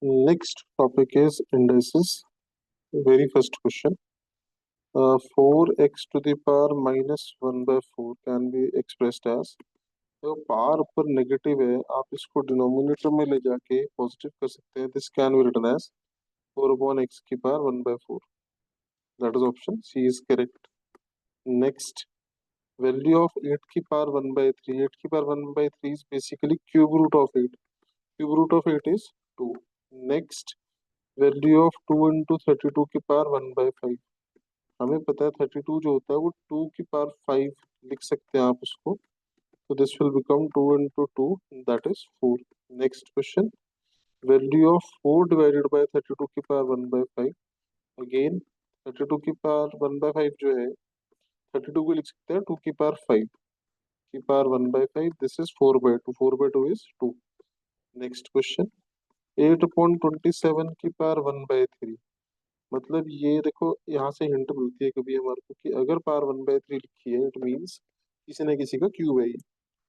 Next topic is indices. Very first question. 4x to the power minus 1 by 4 can be expressed as, तो power ऊपर negative है, आप इसको denominator में ले जाके पॉजिटिव कर सकते हैं. This can be written as 4 upon x की power 1 by 4. That is option C is correct. Next, value of 8 की पावर 1 by 3. 8 की power 1 by 3 is basically cube root of 8. Cube root of 8 is 2. Next, value of 2 into 32 की power 1 by 5. हमें पता है 32 जो होता है वो 2 की पावर 5 लिख सकते हैं आप उसको. तो this will become 2 into 2, that is 4. Next question, value of 4 divided by 32 की पावर 1 by 5. अगेन 32 की पावर 1 by 5 जो है, 32 को लिख सकते हैं 2 की पावर 5 की power 1 by 5. This is 4 by 2. 4 by 2 is 2. Next question, 8 upon 27 की पावर 1 by 3. मतलब ये देखो, यहाँ से हिंट मिलती है कभी हमारे को कि अगर पावर 1/3 लिखी है, इट मीन्स किसी न किसी का क्यूब है ये.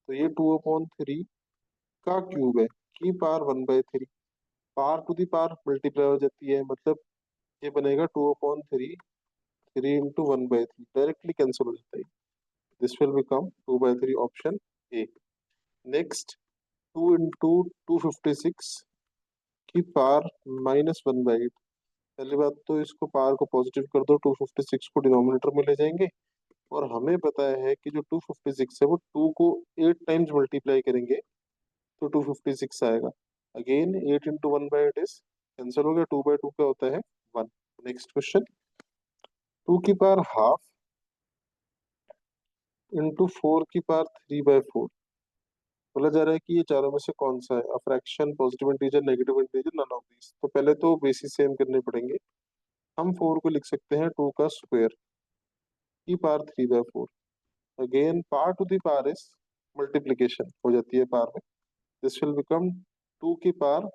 तो ये 2/3 का क्यूब है की power 1/3. Power to the power multiply हो जाती है, मतलब ये बनेगा 2/3. 3 इंटू 1/3 डायरेक्टली कैंसिल हो जाता है. This will become 2/3, option A. Next, 2 into 256 की पावर -1/8. पहली बात तो इसको पावर को पॉजिटिव कर दो, 256 को डिनोमिनेटर में ले जाएंगे. और हमें पता है कि जो 256 है वो 2 को 8 टाइम्स मल्टीप्लाई करेंगे तो 256 आएगा. अगेन 8 इंटू 1/8 इज कैंसिल हो गया. 2/2 का होता है 1. नेक्स्ट क्वेश्चन, 2 की पावर हाफ इंटू 4 की पावर 3/4. बोला जा रहा है कि ये चारों में से कौन सा है, a fraction, positive integer, negative integer, none of these. तो पहले तो बेसिस सेम करने पड़ेंगे. हम 4 को लिख सकते हैं 2 का स्क्वायर की power 3/4. Again power to the power is multiplication हो जाती है पावर में. दिस विल बिकम 2 की पावर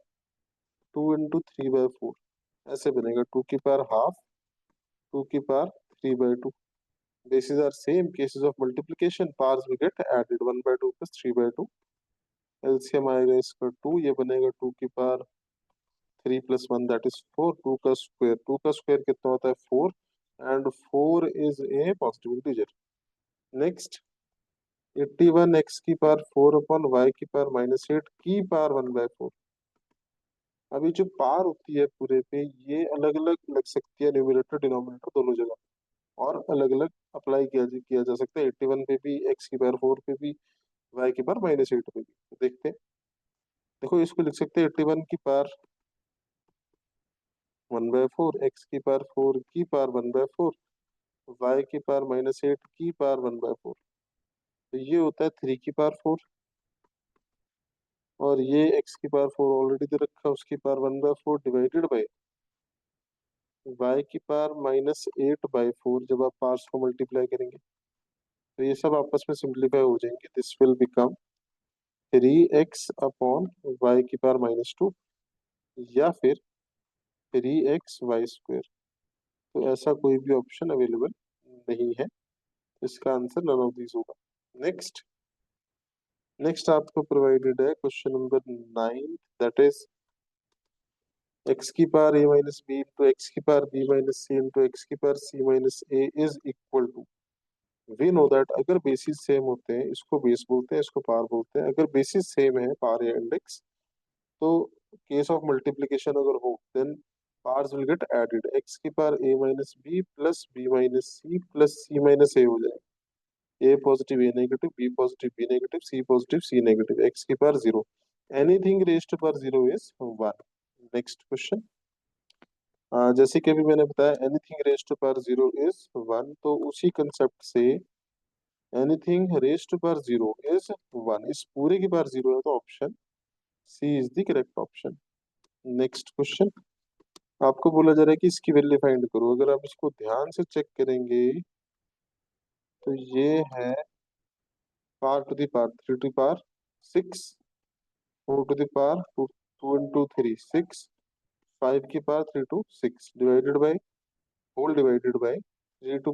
2 इंटू 3/4. ऐसे बनेगा 2 की पावर हाफ 2 की power 3/2. bases are same. cases of multiplication powers will get added. 1/2 plus 3/2. LCM आएगा इसका 2. ये बनेगा 2 की पावर 3 plus 1, that is 4. 2 का स्क्वायर, 2 का स्क्वायर कितना होता है 4. And 4 is a positive integer. Next, 81 x की पावर 4 अपॉन वाई की पावर -8 की पावर 1/4. अभी जो पावर होती है पूरे पे, ये अलग अलग लग सकती है, न्यूमरेटर डिनोमिनेटर दोनों जगह, और अलग अलग अप्लाई किया जा सकता है. 81 पे भी, एक्स की पावर 4 पे भी, वाई की पावर -8 पे भी. तो देखते हैं. देखो, इसको लिख सकते हैं 81 की पावर 1/4, एक्स की पावर 4 की पावर 1/4, वाई की पावर -8 की पावर 1/4. तो ये होता है 3 की पावर 4. और ये एक्स की पावर 4 ऑलरेडी दे रखा है, उसकी पावर 1/4 डिवाइडेड बाय वाई की पावर -8/4. जब आप पावर्स को मल्टीप्लाई करेंगे तो ये सब आपस में सिंप्लीफाई हो जाएंगे. This will become 3x upon y की पावर -2, या फिर 3x y². तो ऐसा कोई भी ऑप्शन अवेलेबल नहीं है. इसका आंसर नन ऑफ दीज होगा. नेक्स्ट, आपको प्रोवाइडेड है question number 9, that is x की power a minus B into x की power b minus C into x की power c minus A is equal to. We know that अगर basis same होते हैं, इसको base बोलते हैं, इसको पावर बोलते हैं. अगर बेसिस सेम है, पावर या इंडेक्स, तो केस ऑफ मल्टीप्लीकेशन अगर हो, then powers will get added. X की power a minus B plus b minus C plus c minus A हो जाएगा. A positive A negative, B positive B negative, C positive C negative. X की power 0. Anything raised to power 0 is 1. Next question, जैसे कि अभी मैंने बताया anything raised to power 0 is 1, तो उसी कंसेप्ट से anything raised to power 0 is 1, इस पूरे की पावर 0 है, तो option C is the correct option. Next question, आपको बोला जा रहा है कि इसकी वैल्यू फाइंड करो. अगर आप इसको ध्यान से चेक करेंगे तो ये है power to the power 3 to power 6, 4 to the power 2 into 3 6, 5 की पावर 3 to 6 divided by, whole divided by 3 to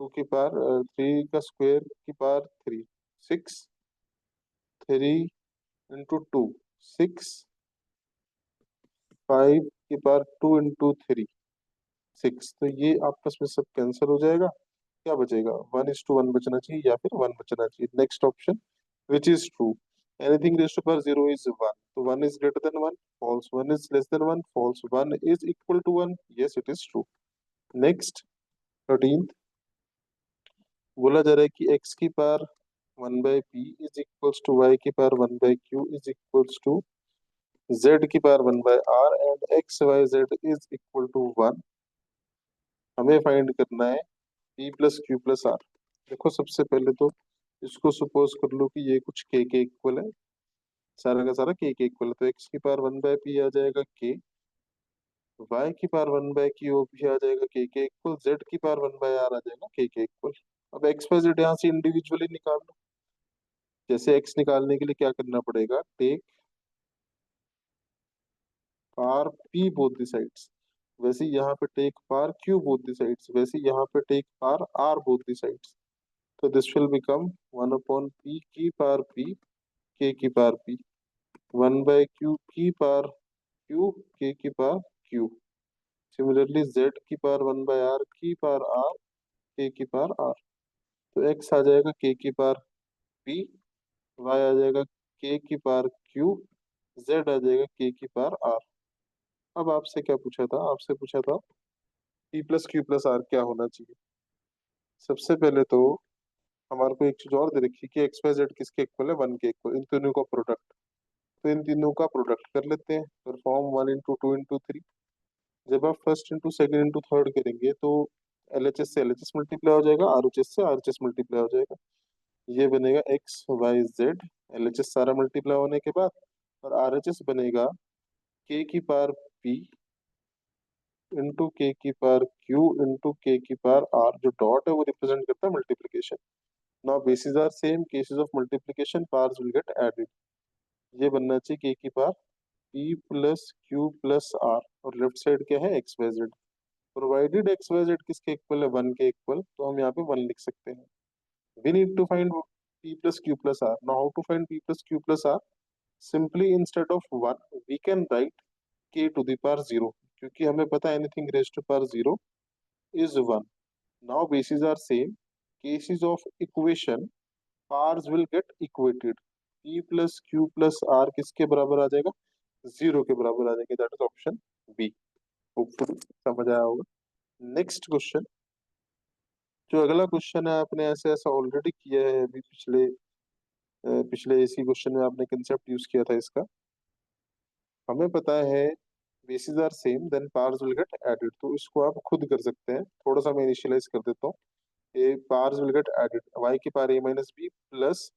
2 की पावर 3 का स्क्वायर की पावर 3. 6, 3 इंटू 2 6, 5 की पावर 2 इंटू 3 6। तो ये आपस में सब कैंसिल हो जाएगा, क्या बचेगा? 1:1 बचना चाहिए या फिर 1 बचना चाहिए। Next option which is true, anything raised to power 0 is 1, तो 1 is greater than 1, false. 1 is less than 1, false. 1 is equal to 1, yes it is true. Next 13th, बोला जा रहा है कि x की power 1 by p is equals to y की power 1 by q is equals to z की power 1 by r and x Y Z is equal to 1। हमें find करना है p plus q plus r. देखो सबसे पहले तो इसको सपोज कर लो कि ये कुछ के इक्वल है, सारा का सारा के इक्वल है, तो x की पावर 1 बाई पी आ जाएगा k, y की पावर 1 बाई क्यू भी आ जाएगा के इक्वल, z की पावर 1 बाई आर आ जाएगा के इक्वल। अब एक्स वाई जेड यहाँ से इंडिविजुअली निकाल लो। जैसे x निकालने के लिए क्या करना पड़ेगा, take power p both the sides, वैसे यहाँ पे take power q both the sides, वैसे यहाँ पे take power r both the sides. तो this will become 1 upon p की पार p k की पार p, 1 बाय q की पार q k की पार q। सिमिलरली z की पार 1 बाय r की पार r k की पार r। तो x आ जाएगा k की पार p, y आ जाएगा k की पार q, z आ जाएगा k की पार r। अब आपसे क्या पूछा था, आपसे पूछा था p plus q plus r क्या होना चाहिए। सबसे पहले तो हमारे को एक चीज और दे रखी है कि एक्स वाई जेड किसके इक्वल है, 1 के इक्वल, इन तीनों का प्रोडक्ट। तो इन तीनों का प्रोडक्ट कर लेते हैं, परफॉर्म 1 इंटू 2 इंटू 3। जब आप first into second into third करेंगे तो एलएचएस से एलएचएस मल्टीप्लाई हो जाएगा, आरएचएस से आरएचएस मल्टीप्लाई हो जाएगा। ये बनेगा एक्स वाई जेड, एलएचएस सारा मल्टीप्लाई होने के बाद, और आरएचएस बनेगा के की पावर पी इंटू के की पावर क्यू इंटू के की पावर आर। जो डॉट है वो रिप्रेजेंट करता है multiplication. Now bases are same, cases of multiplication powers will get added. ये बनना चाहिए के की power p plus q plus r, और लेफ्ट साइड क्या है, x Y z. Provided x Y z किसके इक्वल है, 1 के इक्वल, तो हम यहाँ पे 1 लिख सकते हैं। We need to find p plus q plus r. Now how to find p plus q plus r? Simply instead of 1 we can write k to the power 0, क्योंकि हमें पता है anything raised to power 0 is 1. Now bases are same, cases of equation powers will get equated, p plus q plus r किसके बराबर आ जाएगा, 0 के बराबर आ जाएगा। That is option B. Hopefully समझ आया होगा। नेक्स्ट क्वेश्चन, जो अगला क्वेश्चन है आपने ऐसे ऐसा ऑलरेडी किया है अभी पिछले इसी क्वेश्चन में आपने कंसेप्ट यूज किया था इसका। हमें पता है bases are same then parts will get added, तो इसको आप खुद कर सकते हैं। थोड़ा सा मैं इनिशियलाइज कर देता हूँ। A powers will get added, y की power A minus B plus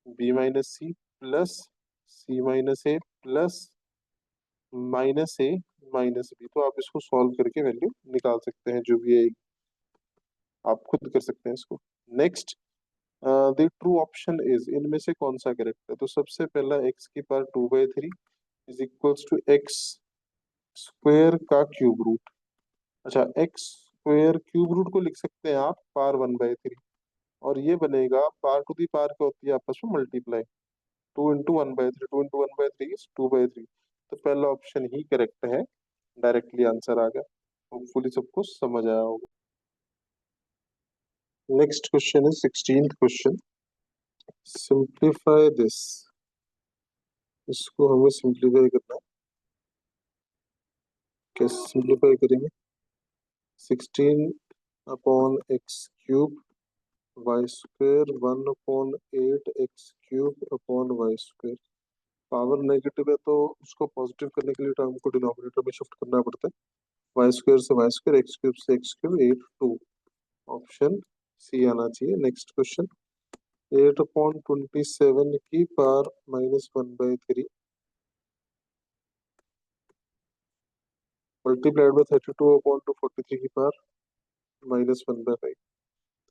B minus C plus C minus A plus minus A minus B. तो आप इसको सॉल्व करके वैल्यू निकाल सकते हैं, जो भी है आप खुद कर सकते हैं इसको। Next, the true option is, इनमें से कौन सा करेक्ट है। तो सबसे पहला एक्स की power 2/3 is equals to x square का क्यूब रूट। अच्छा, एक्स स्क्वायर क्यूब रूट को लिख सकते हैं आप पावर 1/3, और ये बनेगा पावर टू दी पावर क्या होती है आपस में मल्टीप्लाई, 2 इंटू 1/3, 2 इंटू 1/3 इज 2/3। तो पहला ऑप्शन ही करेक्ट है, डायरेक्टली आंसर आ गया। होपफुली सबको समझ आया होगा। नेक्स्ट क्वेश्चन है 16th क्वेश्चन, सिंप्लीफाई दिस। इसको हमें सिंप्लीफाई करना है, कैसे सिंप्लीफाई करेंगे। 16 upon x cube y square 1 upon 8 x³ upon y square. Power negative है तो उसको पॉजिटिव करने के लिए टर्म को डिनोमिनेटर में शिफ्ट करना पड़ता है। वाई स्क्वायर से वाई स्क्वायर, x³ से x³ 8 2, ऑप्शन सी आना चाहिए। नेक्स्ट क्वेश्चन, 8/27 की पावर -1/3 मल्टीप्लाइड बाय 32/243 की पावर -1/5।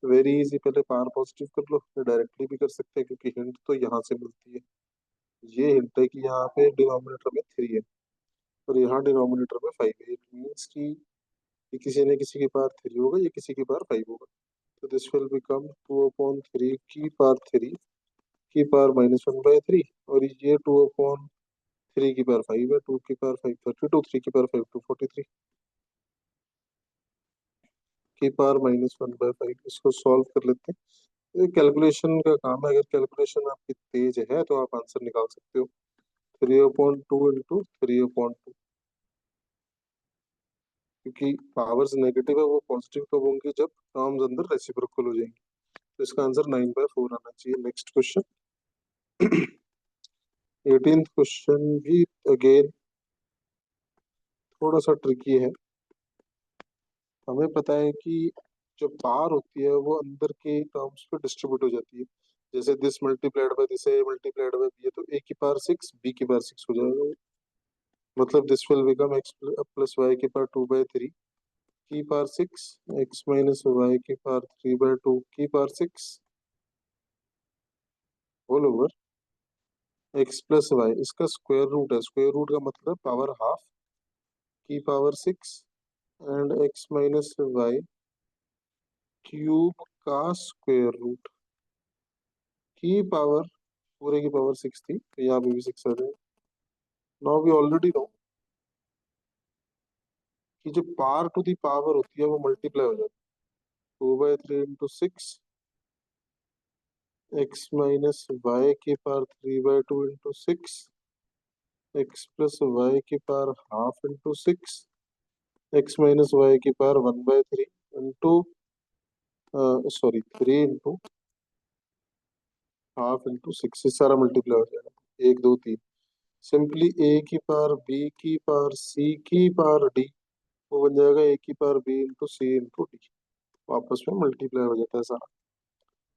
वेरी इजी, पहले पावर पॉजिटिव कर लो, फिर डायरेक्टली भी कर सकते हैं क्योंकि हिंट तो यहाँ से मिलती है। ये हिंट है कि यहाँ पे डिनोमिनेटर में 3 है और यहाँ डिनोमिनेटर में 5 है। इट मीन्स कि ये किसी न किसी के पावर 3 होगा, ये किसी के पावर 5 होगा। तो दिस विल बिकम 2/3 की पावर 3 की पावर -1/3, और ये 2/3 3 की पावर 5 है, 2 की पावर 5 32, 3 की पावर 5 243 की पावर -1/5। इसको सॉल्व कर लेते हैं। ये कैलकुलेशन का काम है, अगर कैलकुलेशन आपकी तेज है तो आप आंसर निकाल सकते हो। 3/2 इंटू 3/2, क्योंकि पावर्स नेगेटिव है वो पॉजिटिव कब होंगे, जब टर्म्स अंदर रेसिप्रोकल हो जाएंगे। तो इसका आंसर 9/4 आना चाहिए। नेक्स्ट क्वेश्चन, 18th क्वेश्चन भी अगेन थोड़ा सा ट्रिकी है। हमें पता है कि जो पावर होती है वो अंदर के टर्म्स पे डिस्ट्रीब्यूट हो जाती है। जैसे this multiplied by this, a multiplied by b है, तो ए की पावर 6 बी की पावर 6 हो जाएगा। मतलब this will become x plus y की पावर 2/3 की पावर 6 एक्स माइनस वाई की पावर 3/2 की power 6 whole over x plus y. इसका स्क्वायर रूट है, स्क्वायर रूट का मतलब पावर हाफ की power 6 and x minus y cube का स्क्वायर रूट की पावर, पूरे की पावर 6 थी तो यहाँ पे भी 6 आ जाएगा। नाउ वी ऑलरेडी नो कि जो पावर टू दी पावर होती है वो मल्टीप्लाई हो जाती है। 2/3 इंटू 6 एक्स माइनस वाई की power 3/2 into 6 x plus y की power half into 6 x minus y की power 1/3 into sorry 3 into half into 6 से सारा मल्टीप्लाई हो जाएगा। 1 2 3 सिंपली ए की पावर बी की पावर सी की पावर डी, वो बन जाएगा ए की पावर बी इंटू सी इंटू डी। आपस में मल्टीप्लाई हो जाता है सारा।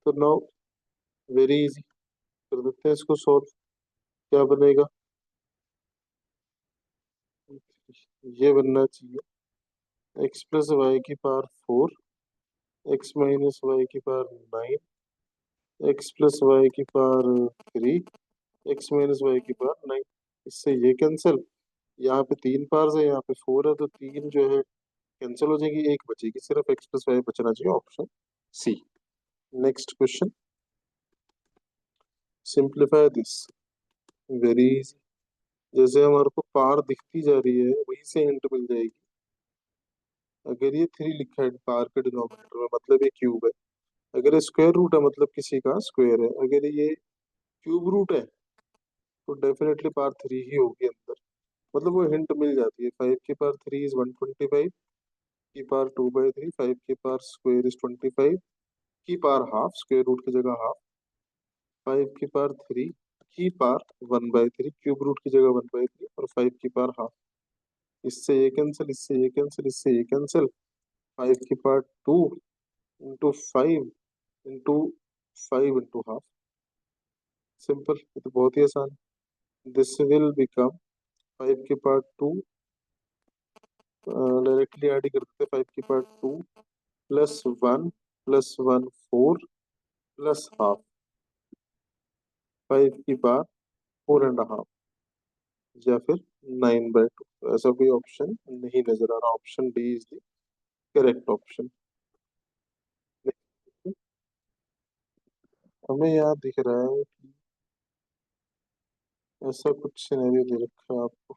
तो नाउ वेरी इजी कर देते हैं इसको सॉल्व। क्या बनेगा, ये बनना चाहिए एक्स प्लस वाई की पावर 4 एक्स माइनस वाई की पावर 9 एक्स प्लस वाई की पावर 3 एक्स माइनस वाई की पावर 9। इससे ये कैंसिल, यहाँ पे 3 पार्स है, यहाँ पे 4 है, तो 3 जो है कैंसिल हो जाएगी, एक बचेगी सिर्फ, एक्स प्लस वाई बचना चाहिए, option C. Next question, simplify this. Very easy. जैसे हमारे को पार दिखती जा रही है वहीं से हिंट मिल जाएगी। अगर ये 3 लिखा है पार के डिनोमिनेटर में, मतलब ये क्यूब है। अगर ये स्क्वायर रूट है मतलब किसी का स्क्वायर है। अगर ये क्यूब रूट है तो डेफिनेटली पार 3 ही होगी अंदर। मतलब वो हिंट मिल जाती है। 5 की पावर 3 इज 125 की पावर 2/3, 5 की पावर स्क्वायर इज 25 की पावर हाफ, स्क्वायर रूट की जगह हाफ, 5 की पावर 3 की पावर 1/3, क्यूब रूट की जगह 1/3, और 5 की पावर हाफ। इससे ये कैंसिल, इससे ये कैंसिल, इससे ये कैंसिल। 5 की power 2 into 5 into 5 into half. Simple, ये तो बहुत ही आसान है। दिस विल बिकम 5 की पावर 2, डायरेक्टली ऐड ही कर देते हैं। 5 की पावर 2 +1 +1 4 प्लस हाफ, 5 की पावर 4.5, या फिर 9/2। ऐसा कोई ऑप्शन नहीं नजर आ रहा। Option D is the correct option. हमें यहाँ दिख रहा है कि ऐसा कुछ सिनेरियो दे रखा है आपको।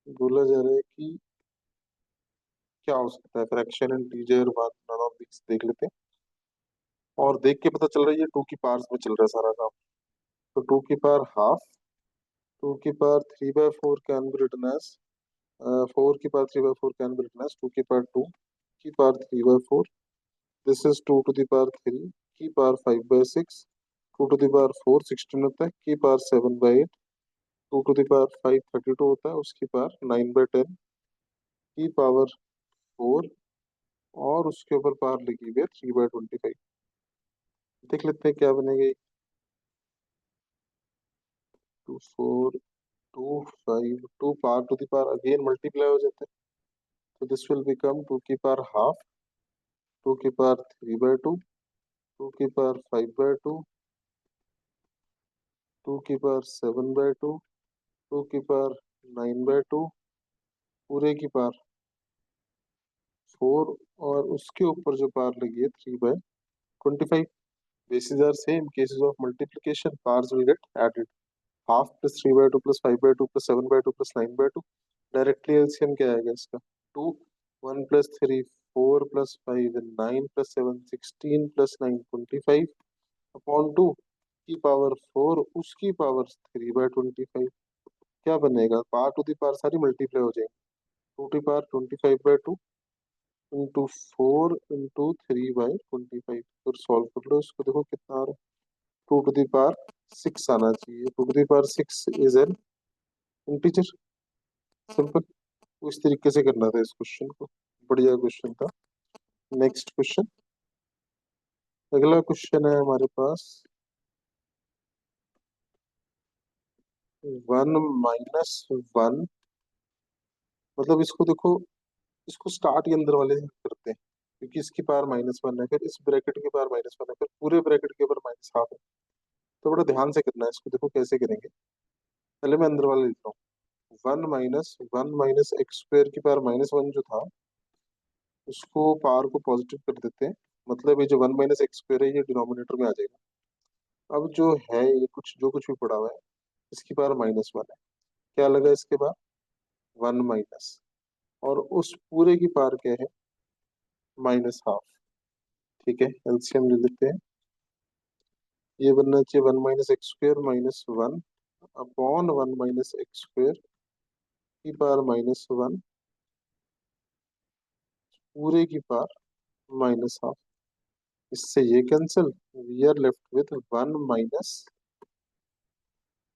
बोला जा रहा है कि क्या हो सकता है, fraction integer one, none of this देख लेते हैं। और देख के पता चल रहा है ये 2 की पावर्स में चल रहा है सारा काम। तो 2 की पावर हाफ, 2 की power 3/4 can be written as, 4 की power 3/4 can be written as 2 की पावर 2 की power 3/4। This is 2 to the power 3 की पावर 5/6। 2 टू द पावर 4 16 होता है, की पावर 7/8। 2 टू द पावर 5 32 होता है, उसकी पावर 9/10 की पावर 4, और उसके ऊपर पावर लगी हुई है 3/25। देख लेते हैं क्या बनेगा। 2 4 2 5 2 power to the power again multiply हो जाते हैं। तो दिस विल बिकम 2 की पावर हाफ, 2 की पावर 3/2, 2 की पावर 5/2, 2 की पावर 7/2, 2 की पावर 9/2, पूरे की पावर 4, और उसके ऊपर जो पावर लगी है 3/25। Bases are same, cases of multiplication powers will get added. Half plus 3/2 plus 5/2 plus 7/2 plus 9/2। Directly LCM क्या आएगा इसका? 2, 1 plus 3 4 plus 5 9 plus 7 16 plus 9 25 upon 2 की पावर 4 उसकी पावर 3/25। क्या बनेगा? पावर टू दी पावर सारी मल्टीप्लाई हो जाएगी। 2 टू पावर 25/2 इंटू 4 इंटू 3/25। फिर सॉल्व कर लो इसको, देखो कितना आ रहा है। 2 टू दी पावर 6 आना चाहिए। 2 to the power 6 is an integer. Simple. इस तरीके से करना था इस क्वेश्चन को। बढ़िया क्वेश्चन था। नेक्स्ट क्वेश्चन, अगला क्वेश्चन है हमारे पास 1 माइनस 1। मतलब इसको देखो, इसको स्टार्ट के अंदर वाले से करते हैं, क्योंकि इसकी पावर -1 है, फिर इस ब्रैकेट की पावर -1 है, फिर पूरे ब्रैकेट के ऊपर -12 है। तो बड़ा ध्यान से करना है इसको। देखो कैसे करेंगे। पहले मैं अंदर वाले लिखता हूँ। 1 माइनस एक्स स्क्वायर की पावर -1 जो था, उसको पावर को पॉजिटिव कर देते हैं। मतलब ये जो 1 माइनस एक्स स्क्वायर है, ये डिनोमिनेटर में आ जाएगा। अब जो है ये कुछ जो कुछ भी पड़ा हुआ है, इसकी पावर -1 है। क्या लगा इसके बाद? 1 माइनस, और उस पूरे की पावर क्या है? -12। ठीक है, एलसीएम ले लेते हैं। ये बनना चाहिए 1 minus x square -1 upon 1 minus x square की पावर -1 पूरे की पावर -12। इससे ये cancel, we are left with 1 minus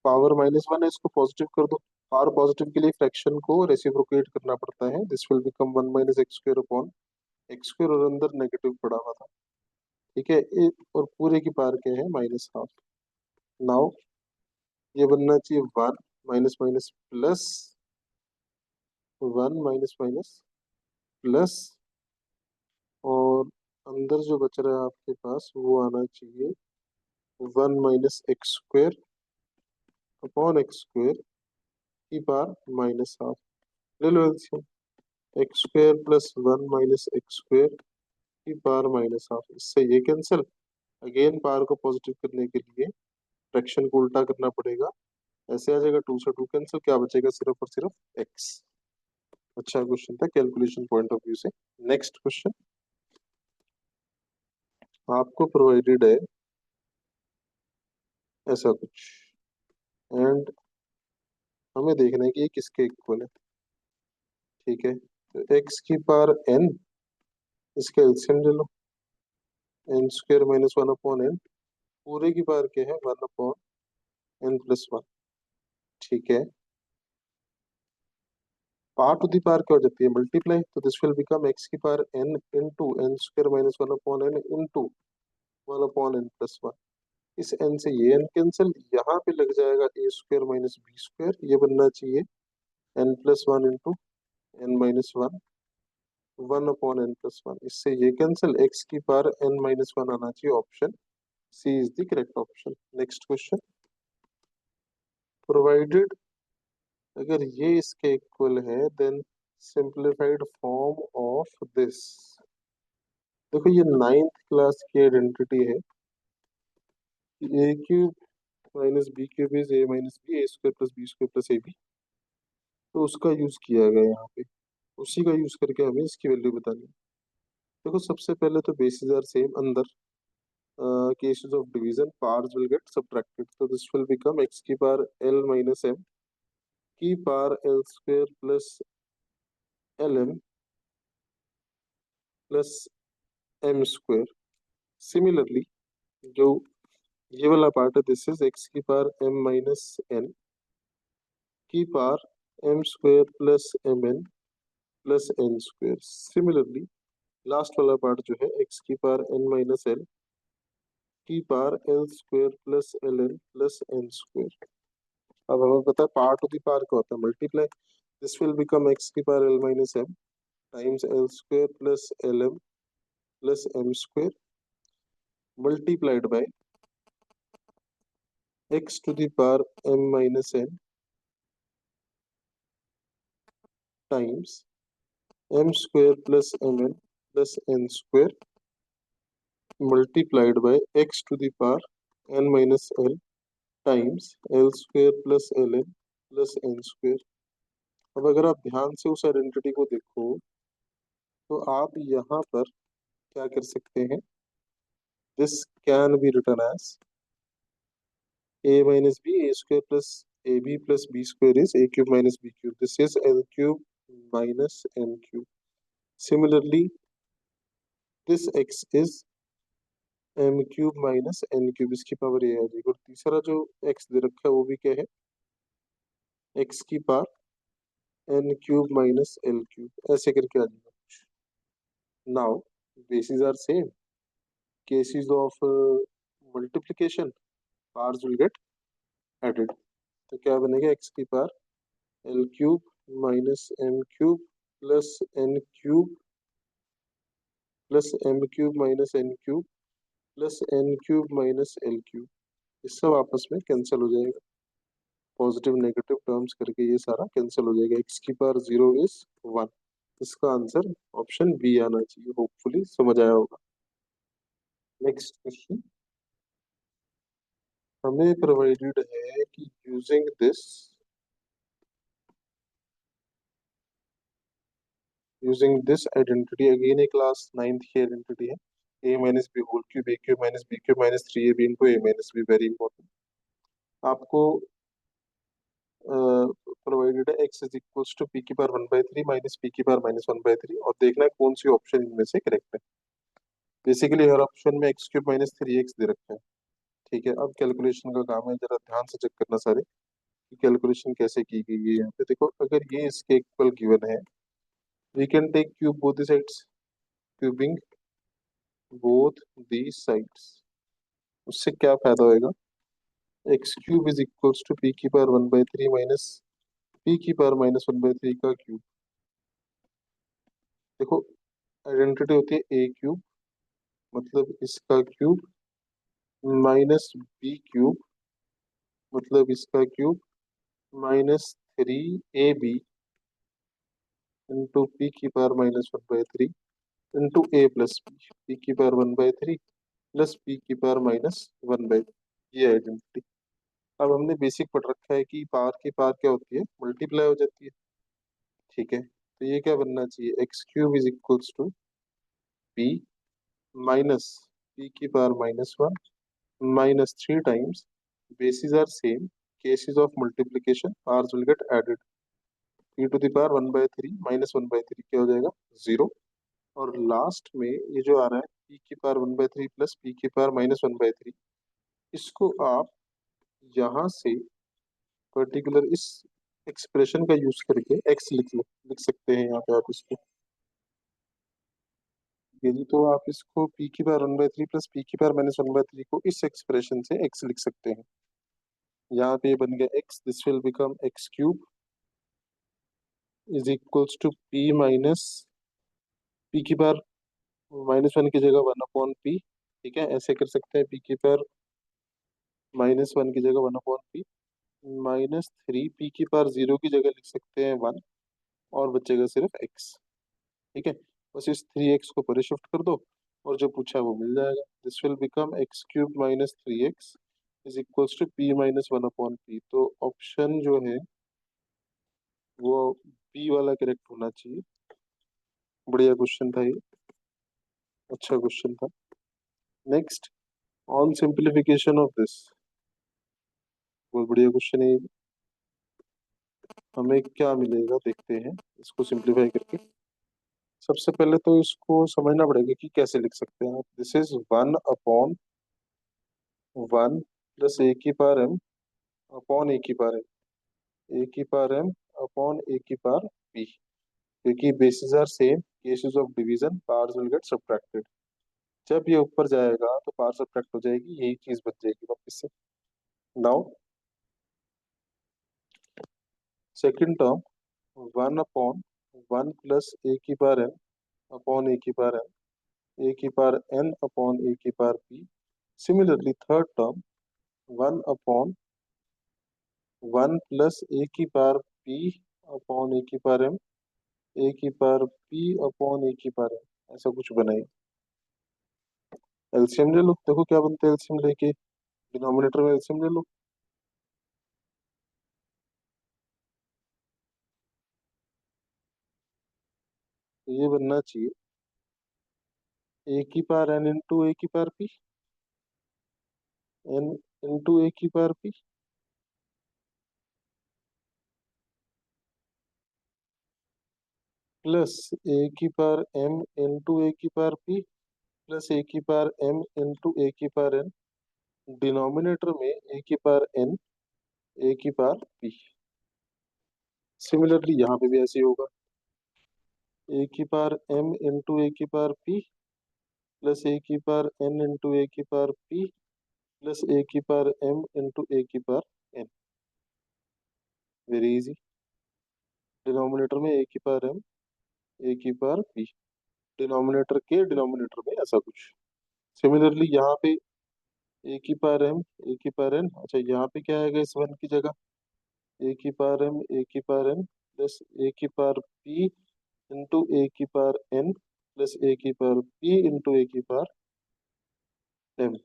power -1 है, इसको पॉजिटिव कर दो। पावर पॉजिटिव के लिए फ्रैक्शन को रेसिप्रोकेट करना पड़ता है। This will become 1 minus x square upon x square, और अंदर नेगेटिव पड़ा हुआ था। ठीक है, और पूरे की पावर क्या है? -12। नाउ ये बनना चाहिए 1 minus minus plus 1 minus minus plus, और अंदर जो बच रहा है आपके पास वो आना चाहिए 1 minus x square upon x square की पावर -12। ले लो LCM. X square plus 1 minus x square की पावर -12। इससे ये कैंसिल। अगेन पावर को पॉजिटिव करने के लिए फ्रैक्शन को उल्टा करना पड़ेगा। ऐसे आ जाएगा, 2 से 2 कैंसिल, क्या बचेगा? सिर्फ और सिर्फ एक्स। अच्छा क्वेश्चन था कैलकुलेशन पॉइंट ऑफ व्यू से। नेक्स्ट क्वेश्चन आपको प्रोवाइडेड है ऐसा कुछ, एंड हमें देखना है कि ये किसके इक्वल है। ठीक है, तो एक्स की पावर n, इसका एलसीएम ले लो। एन स्क्वायर -1 अपॉन एन, पूरे की पावर क्या है? 1 अपॉन एन प्लस 1। ठीक है, पावर टू दी पावर क्या हो जाती है? मल्टीप्लाई। तो दिस विल बिकम एक्स की power n into n square -1 upon n into 1 upon n plus 1। इस n से ये n कैंसिल, यहाँ पे लग जाएगा A square minus B square. ये बनना चाहिए n plus 1 into n minus 1 1 upon n plus 1। इससे ये कैंसिल, एक्स की पावर n माइनस 1 आना चाहिए। Option C is the correct option. Next question, provided अगर ये इसके इक्वल है, then simplified form of this. देखो ये 9th क्लास की आइडेंटिटी है। ए cube minus B cube is A minus b, a square plus B square plus a b. तो उसका यूज किया गया यहाँ पे, उसी का यूज करके हमें इसकी वैल्यू बतानी है। देखो सबसे पहले तो बेसिस आर सेम। अंदर cases of division parts will get subtracted. तो दिस विल बिकम एक्स की पावर एल माइनस एम की power l square plus L M plus M square. Similarly जो ये वाला पार्ट है, दिस इज एक्स की power M minus n की power m square plus M N plus N square. Similarly last वाला part जो है, एक्स की पावर एन माइनस एल की power l square plus L N plus N square. अब हमें पता है पावर टू दी पावर क्या होता है? Multiply. This will become x की power L minus M times L square plus L M plus M square multiplied by x to the power M minus N times M square plus M N plus N square multiplied by x to the power N minus L times L square plus L N plus N square. अब अगर आप ध्यान से उस identity को देखो तो आप यहाँ पर क्या कर सकते हैं, this can be written as a minus b a square plus ab plus b square is a cube minus b cube. This is l cube minus n cube. Similarly, this x is m cube minus n cube, इसकी power ये आ जाएगी। और तीसरा जो x दे रखा है वो भी क्या है, x की power n cube minus l cube, ऐसे करके आ जाएगा। Now bases are same, cases of multiplication powers will get added, तो क्या बनेगा, x की power l cube minus m cube plus n cube plus m cube minus n cube plus n cube minus l cube, ये सब आपस में cancel हो जाएगा। पॉजिटिव नेगेटिव टर्म्स करके ये सारा कैंसिल हो जाएगा। x की पावर 0 इज 1। इसका आंसर ऑप्शन बी आना चाहिए। होपफुली समझ आया होगा। नेक्स्ट क्वेश्चन हमें प्रोवाइडेड है कि using this identity, again a class 9th की आइडेंटिटी है, a minus b whole cube a cube minus b cube minus 3ab into a minus b, very important. आपको प्रोवाइडेड है x is equals to p की power 1/3 minus p की power minus 1/3, और देखना है कौन सी ऑप्शन इनमें से करेक्ट है। बेसिकली हर ऑप्शन में x क्यूब माइनस 3x दे रखा है। ठीक है, अब कैलकुलेशन का काम है, जरा ध्यान से चेक करना सारे कि कैलकुलेशन कैसे की गई है। यहाँ पे देखो, अगर ये इसके इक्वल गिवन है, we can take cube both the sides, cubing both the sides. उससे क्या फायदा होएगा, x cube is equals to p की पावर 1/3 माइनस पी की पावर माइनस 1/3 का क्यूब। देखो, आइडेंटिटी होती है ए क्यूब, मतलब इसका क्यूब, माइनस बी क्यूब मतलब इसका cube, minus 3ab into P की power minus 1/3 into a plus B, P की पावर 1/3 प्लस पी की पावर माइनस 1/3, ये आइडेंटिटी। अब हमने बेसिक पढ़ रखा है कि पावर की पावर क्या होती है, मल्टीप्लाई हो जाती है। ठीक है, तो ये क्या बनना चाहिए, x cube is equals to p minus p की power minus 1 minus 3 times, bases are same, cases of multiplication powers will get added, p to the power 1/3 minus 1/3 क्या हो जाएगा, 0। और लास्ट में ये जो आ रहा है p की पावर 1/3 प्लस p की पावर माइनस 1/3, इसको आप यहाँ से पर्टिकुलर इस एक्सप्रेशन का यूज करके x लिख सकते हैं। यहाँ पे आप इसको, यदि तो आप इसको p की पावर 1/3 प्लस p की पावर माइनस 1/3 को इस एक्सप्रेशन से x लिख सकते हैं। यहाँ पे बन गया x, this will become x cube is equals to p minus p की पावर माइनस 1 की जगह 1/p। ठीक है, ऐसे कर सकते हैं, पी की पावर माइनस 1 की जगह 1/p, माइनस 3 पी की पावर 0 की जगह लिख सकते हैं 1, और बचेगा सिर्फ x। ठीक है, बस इस 3x को परे शिफ्ट कर दो और जो पूछा है वो मिल जाएगा। This will become x cube minus 3x is equals to p minus 1/p। तो ऑप्शन जो है वो बी वाला करेक्ट होना चाहिए। बढ़िया क्वेश्चन था ये, अच्छा क्वेश्चन था। Next, on simplification of this, बहुत बढ़िया क्वेश्चन है ये। हमें क्या मिलेगा देखते हैं इसको सिंप्लीफाई करके। सबसे पहले तो इसको समझना पड़ेगा कि कैसे लिख सकते हैं आप। दिस इज 1/1 प्लस ए की पावर m अपॉन ए की पावर m, ए की पावर m अपॉन ए की पावर p। क्योंकि basis are same, cases of division powers will get subtracted. जब ये ऊपर जाएगा तो पावर सब्ट्रैक्ट हो जाएगी, यही चीज बच जाएगी वापस से। Now second term, 1/1 plus A की पावर n अपॉन ए की पावर m, ए की पावर n अपॉन ए की power p। Similarly third term, 1/1 plus A की पावर p अपॉन ए की पावर m, ए की पावर p अपॉन ए की पावर m, ऐसा कुछ बनाए। एलसीएम ले लो, देखो क्या बनता है एलसीएम लेके, डिनोमिनेटर में एलसीएम ले लो। ये बनना चाहिए ए की पावर एन इंटू ए की power P, N into a की पावर पी, प्लस ए की पावर एम इंटू ए की पावर पी, प्लस ए की पावर एम इंटू ए की पावर एन, डिनोमिनेटर में ए की पावर एन, ए की power P. Similarly यहाँ पे भी ऐसे ही होगा, ए की पावर एम इंटू ए की पावर पी, प्लस ए की पावर एन इंटू ए की पावर पी, प्लस ए की पावर एम इंटू ए की power n. Very easy. Denominator में ए की पावर एम, ए की पावर पी, डिनोमिनेटर के denominator में ऐसा कुछ। सिमिलरली यहाँ पे ए की पावर एम, ए की पावर एन, अच्छा यहाँ पे क्या आएगा इस वन की जगह, ए की पावर एम, ए की पावर एन, प्लस ए की पावर पी इंटू ए की पावर एन, प्लस ए की पावर पी इंटू ए की पावर एम।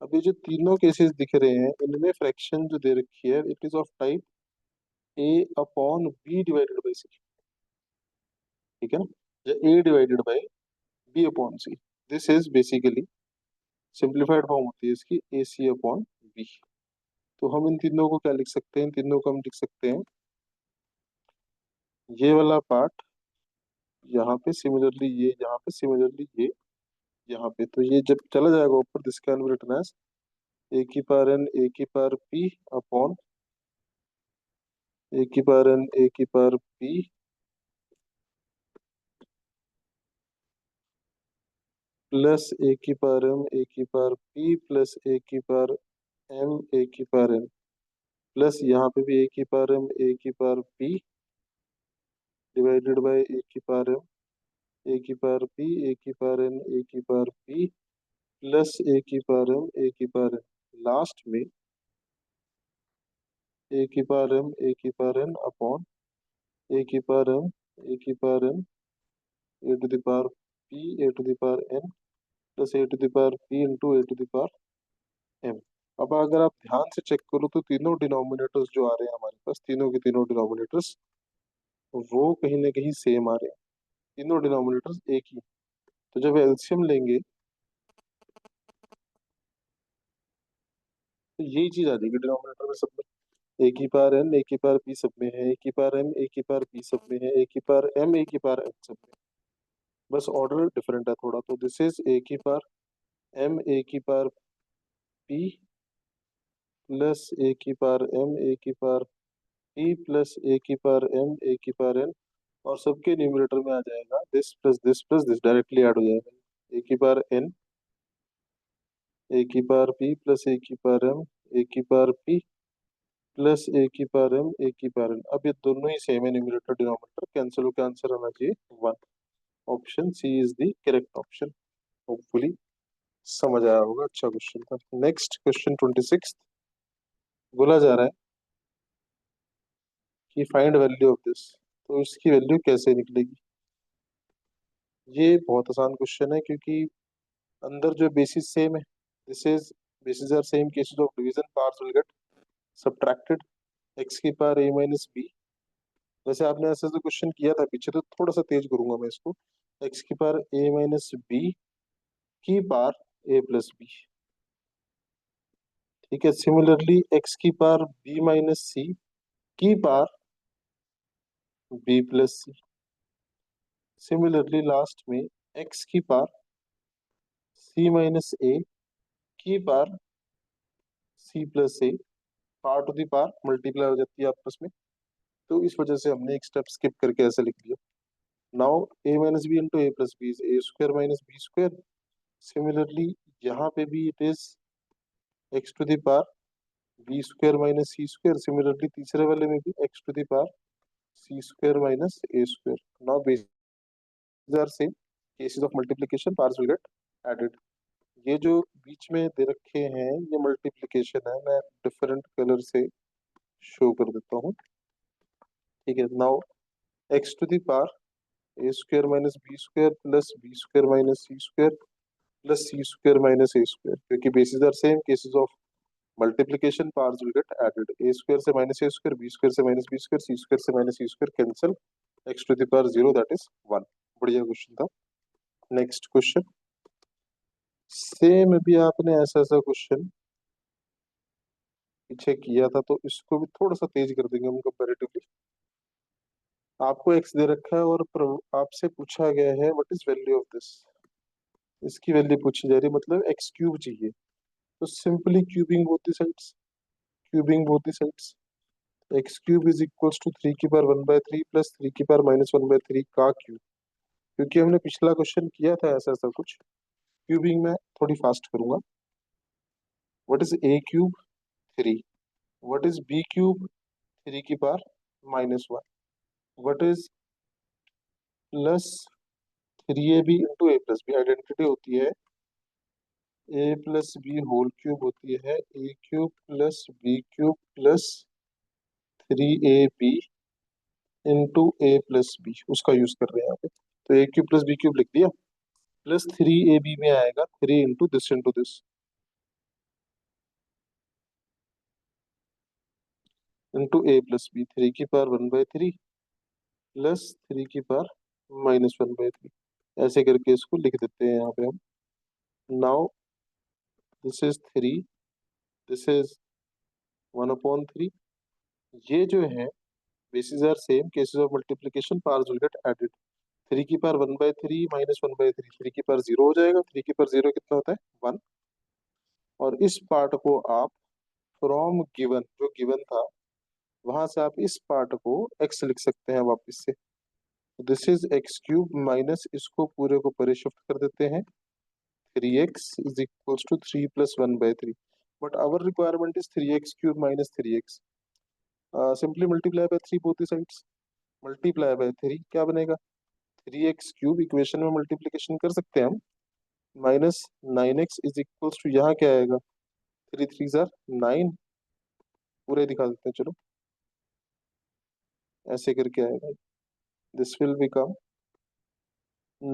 अब ये जो तीनों केसेस दिख रहे हैं इनमें फ्रैक्शन जो दे रखी है it is of type A upon B divided by C, ठीक है ना, या A divided by B upon C. This is basically simplified form होती है इसकी ए सी अपॉन बी। तो हम इन तीनों को क्या लिख सकते हैं, इन तीनों को हम लिख सकते हैं ये वाला पार्ट यहाँ पे, सिमिलरली ये यहाँ पे, सिमिलरली ये यहाँ पे। तो ये जब चला जाएगा ऊपर this can be written as a की पावर एन, ए की पावर पी अपॉन ए की पावर एन, ए की पावर पी, प्लस ए की पावर एम, ए की पावर पी, प्लस ए की पावर एम, ए की पावर एन, प्लस यहाँ पे भी ए की पावर एम, ए की पावर पी डिवाइडेड बाय ए की पावर एम, ए की पावर पी, ए की पावर एन, ए की पावर पी, प्लस ए की पावर एम, ए की पावर एन, लास्ट में ए की पावर एम, ए की पावर एन अपॉन ए की पावर एम, ए की power n, a to the power p, a to the power n, plus a to the power p into a to the power m. अब अगर आप ध्यान से check करो तो तीनों डिनोमिनेटर्स जो आ रहे हैं हमारे पास, तीनों के तीनों डिनोमिनेटर्स वो कहीं ना कहीं सेम आ रहे हैं, तीनों डिनोमिनेटर्स एक ही। तो जब एलसीएम लेंगे तो यही चीज आ जाएगी डिनोमिनेटर में सब में, ए की पावर एन, ए की पावर पी सब में है, ए की पावर एम, ए की पावर पी सब में है, ए की पावर एम, ए की पावर एन सब में, बस ऑर्डर डिफरेंट है थोड़ा। तो दिस इज ए की पावर एम, ए की पावर पी, प्लस ए की पावर एम, ए की पावर पी, प्लस ए की पावर एम, ए की पावर एन, और सबके न्यूमरेटर में आ जाएगा this plus this plus this, directly add हो जाएगा, ए की पावर एन, ए की पावर पी, प्लस ए की पावर एम, ए की पावर पी, प्लस ए की पावर एम, ए की पावर एन। अब ये दोनों ही सेम है, न्यूमरेटर डिनोमिनेटर कैंसिल होकर आंसर आना चाहिए one. Option C is the correct option. Hopefully समझ आया होगा, अच्छा क्वेश्चन था। नेक्स्ट क्वेश्चन 26 बोला जा रहा है कि फाइंड वैल्यू ऑफ दिस, तो इसकी वैल्यू कैसे निकलेगी। ये बहुत आसान क्वेश्चन है क्योंकि अंदर जो बेसिस सेम है, this is bases are same, cases of division parts will get subtracted, x की पावर ए माइनस बी। वैसे आपने ऐसे तो क्वेश्चन किया था पीछे, तो थोड़ा सा तेज करूंगा मैं इसको, एक्स की पावर ए माइनस बी की पावर ए प्लस बी, ठीक है। सिमिलरली एक्स की पावर बी माइनस सी की power b plus c, similarly last में एक्स की पावर सी माइनस ए की power c plus a, power to the power multiply हो जाती है आपस में, तो इस वजह से हमने एक स्टेप स्किप करके ऐसे लिख दिया। Now a minus B into a plus b is a square minus B square. Similarly यहाँ पे भी it is x to the power b square minus C square. Similarly तीसरे वाले में भी x to the power c square minus A square. Now bases are same, cases of multiplication parts will get added. ये जो बीच में दे रखे हैं ये मल्टीप्लिकेशन है, मैं डिफरेंट कलर से शो कर देता हूँ, ठीक है। Now x to the power A square minus B square plus B square minus C square plus C square minus A square, क्योंकि basis are same, cases of multiplication parts will get added. A square से minus ए square, B square से minus B square, C square से minus C square cancel, x to the power zero that is one. बढ़िया question था। Next question, same अभी आपने ऐसा ऐसा question पीछे किया था, तो इसको भी थोड़ा सा तेज कर देंगे हम कंपैरेटिवली। आपको एक्स दे रखा है और आपसे पूछा गया है what is value of this. इसकी वैल्यू पूछी जा रही है, मतलब एक्स क्यूब चाहिए। तो simply cubing both the sides, cubing both the sides. X cube is equals to 3 की पावर 1/3 प्लस 3 की पावर -1/3 का क्यूब। क्योंकि हमने पिछला क्वेश्चन किया था ऐसा ऐसा कुछ, क्यूबिंग में थोड़ी फास्ट करूंगा। What is a cube? 3। What is b cube? 3 की power -1। What is plus 3ab into a plus b? Identity होती है a plus b whole cube होती है ए cube plus b cube plus 3ab into a plus b, उसका use कर रहे हैं यहाँ पे। तो a cube plus b cube लिख दिया, प्लस 3ab में आएगा 3 into this into a plus b. 3 की पावर 1/3 प्लस 3 की पावर -1/3, ऐसे करके इसको लिख देते हैं यहाँ पे हम। Now this is 3, this is 1/3। ये जो है bases are same, cases of multiplication powers will get added। 3 की पावर 1/3 -1/3, 3 की पावर 0 हो जाएगा। 3 की पावर 0 कितना होता है? 1। और इस पार्ट को आप फ्रॉम गिवन, जो गिवन था वहां से आप इस पार्ट को x लिख सकते हैं वापस से। This is x cube minus, इसको पूरे को परे शिफ्ट कर देते हैं, 3x is equals to 3 plus 1/3। But our requirement is 3x cube minus 3x। Simply multiply by 3 both sides. Multiply by 3 क्या बनेगा? 3x क्यूब, इक्वेशन में मल्टीप्लीकेशन कर सकते हैं हम, minus 9x is equals to, यहाँ क्या आएगा? 3 3 9, पूरे दिखा देते हैं चलो, ऐसे करके आएगा। दिस विल बिकम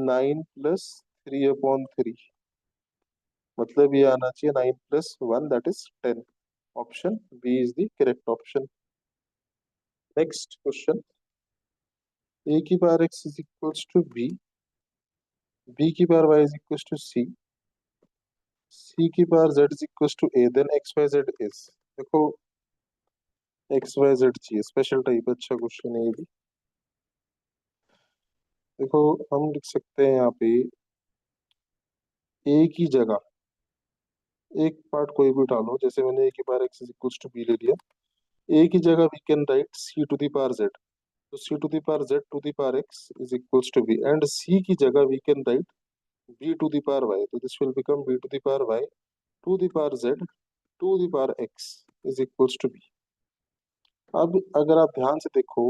9 प्लस 3/3, मतलब ये आना चाहिए 9 plus 1 that is 10। Option B is the correct option. Next question, A की power x is equals to B, B की power y is equals to C, C की power z is equals to A, then X Y Z is. देखो X Y Z चाहिए, special type, अच्छा question है ये भी। देखो हम लिख सकते हैं यहाँ पे ए की जगह एक पार्ट कोई भी उठा लो, जैसे मैंने ए की power x is equals to b ले लिया। ए की जगह we can write c to the power z, तो c to the power z to the power x is equals to b, and c की जगह we can write b to the power y, तो this will become b to the power y to the power z to the power x is equals to B. अब अगर आप ध्यान से देखो,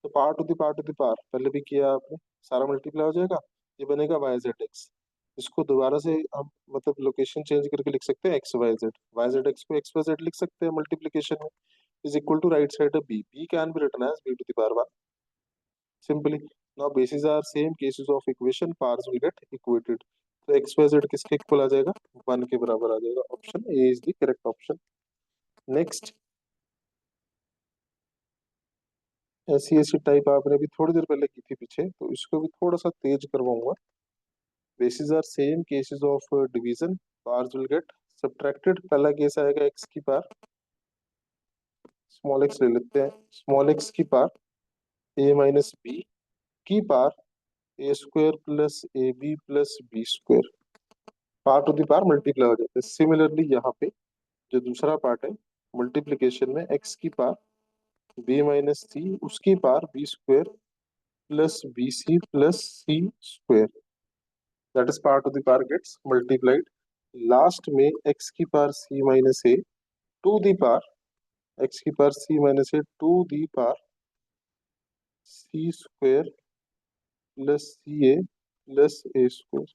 तो पावर टू द पावर पहले भी किया आपने, सारा मल्टीप्लाई हो जाएगा, ये बनेगा वाई जेड एक्स। इसको दोबारा से हम मतलब लोकेशन चेंज करके लिख सकते हैं एक्स वाई जेड एक्स को एक्स वाई जेड लिख सकते हैं मल्टीप्लीकेशन में, is equal to right side b, b can be written as b to the power 1 simply. Now bases are same, cases of equation parts will get equated. तो x Y z किसके equal आ जाएगा? 1 के बराबर आ जाएगा। Option A is the correct option. Next, ऐसी ऐसी टाइप आपने अभी थोड़ी देर पहले की थी पीछे, तो इसको भी थोड़ा सा तेज करवाऊंगा। Bases are same, cases of division parts will get subtracted. पहला केस आएगा एक्स की पावर, स्मॉल एक्स ले लेते हैं, स्मॉल एक्स की पावर ए माइनस बी की power A square plus a b plus B square, power to the power multiply हो जाते हैं। सिमिलरली यहाँ पे जो दूसरा पार्ट है मल्टीप्लीकेशन में, एक्स की पावर बी माइनस सी, उसकी power b square plus b c plus C square, that is power to the power gets multiplied. Last में एक्स की power c minus a to the power, x की power c minus a to the power c square plus c a plus a square.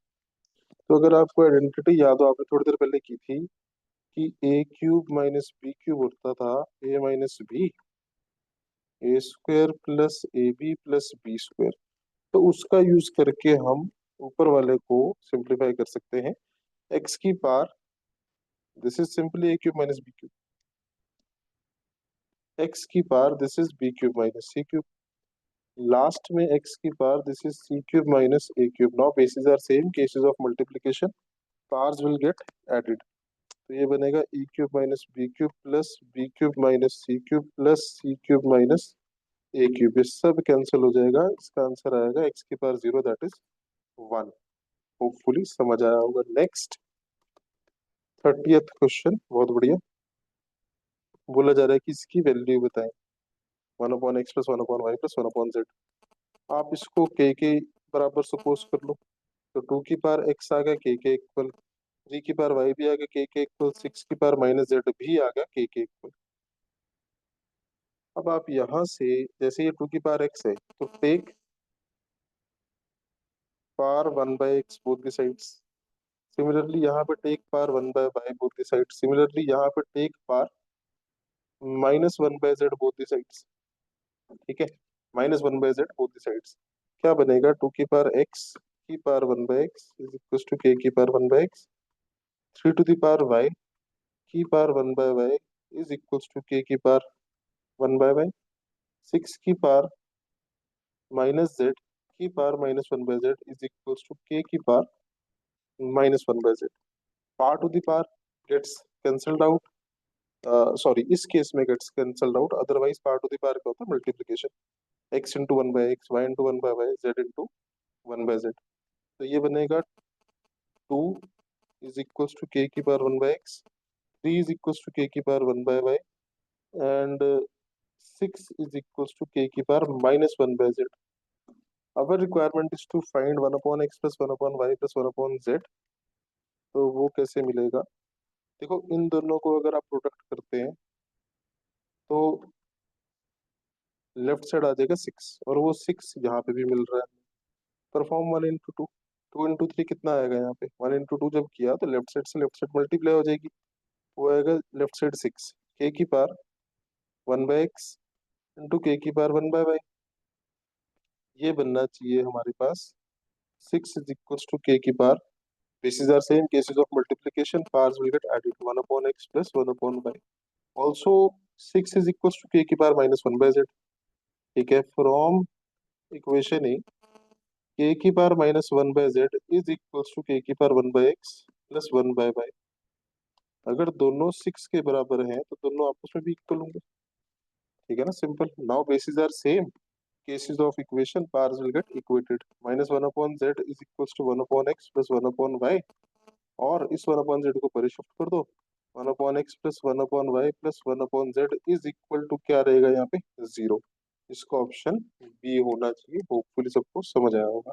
तो अगर आपको identity याद हो, आपने थोड़ी देर पहले की थी कि a cube minus B cube होता था a minus b, a square plus a b plus B square. तो उसका यूज करके हम ऊपर वाले को सिंप्लीफाई कर सकते हैं। एक्स की power, this is simply a cube minus B cube, x की power this is b cube minus c cube, last में x की power, this is c cube minus a cube. Now bases are same, cases of multiplication powers will get added. तो ये बनेगा e cube minus b cube plus b cube minus c cube plus c cube minus a cube. ये सब cancel हो जाएगा. इसका answer आएगा x की पावर 0, दैट इज 1. होपफुली समझ आया होगा. नेक्स्ट 30th क्वेश्चन, बहुत बढ़िया. बोला जा रहा है कि इसकी वैल्यू बताएं. 1/x plus 1/y plus 1/z. आप इसको के बराबर सपोज कर लो. तो 2 की पावर x आ गया के इक्वल, 3 की पावर y भी आ गया के इक्वल, 6 की पावर माइनस z भी आ गया के इक्वल. अब आप यहाँ से, जैसे ये 2 की पावर x है, तो take power 1/x both the sides. Similarly यहाँ पे take power 1/y both the sides. Similarly यहाँ पे take power -1/z both the sides. ठीक है, -1/z बोथ द साइड्स. क्या बनेगा? 2 की पावर x की power 1/x is equal to k की power 1/x. 3 to the power y की power 1/y is equal to k की पावर 1/y. 6 की पावर माइनस z की power -1/z is equal to k की power -1/z. Power to the power gets cancelled out. Sorry, इस case में gets cancelled out. Otherwise power to the power क्या होता है? Multiplication. x into 1/x, y into 1/y, z into 1/z. तो ये बनेगा 2 is equal to k की power 1/x, 3 is equals to k की power 1/y, and 6 is equals to k की power -1/z. Our requirement is to find 1/x plus 1/y plus 1/z. तो वो कैसे मिलेगा? देखो, इन दोनों को अगर आप प्रोडक्ट करते हैं तो लेफ्ट साइड आ जाएगा 6, और वो 6 यहाँ पे भी मिल रहा है. Perform 1 into 2. 2 इंटू 3 कितना आएगा? यहाँ पे 1 इंटू 2 जब किया तो लेफ्ट साइड से लेफ्ट साइड मल्टीप्लाई हो जाएगी. वो आएगा लेफ्ट साइड 6, k की पावर 1/x इंटू के की पावर 1/y. ये बनना चाहिए हमारे पास 6 is equals to k की power. Bases are same, cases of multiplication powers will get added. 1/x plus 1/y. Also 6 is equals to k की power -1/z. ठीक है, from equation A, k की power -1/z is equals to k की power 1/x plus 1/y. अगर दोनों 6 के बराबर हैं तो दोनों आपस में भी इक्वल होंगे. ठीक है ना, simple. Now bases are same, cases of equation powers will get equated. -1/z is equals to 1/x plus 1/y. और इस 1/z को परिशिफ्ट कर दो. 1/x plus 1/y plus 1/z is equal to क्या रहेगा यहाँ पे? 0. इसका ऑप्शन बी होना चाहिए. होपफुली सबको समझ आया होगा.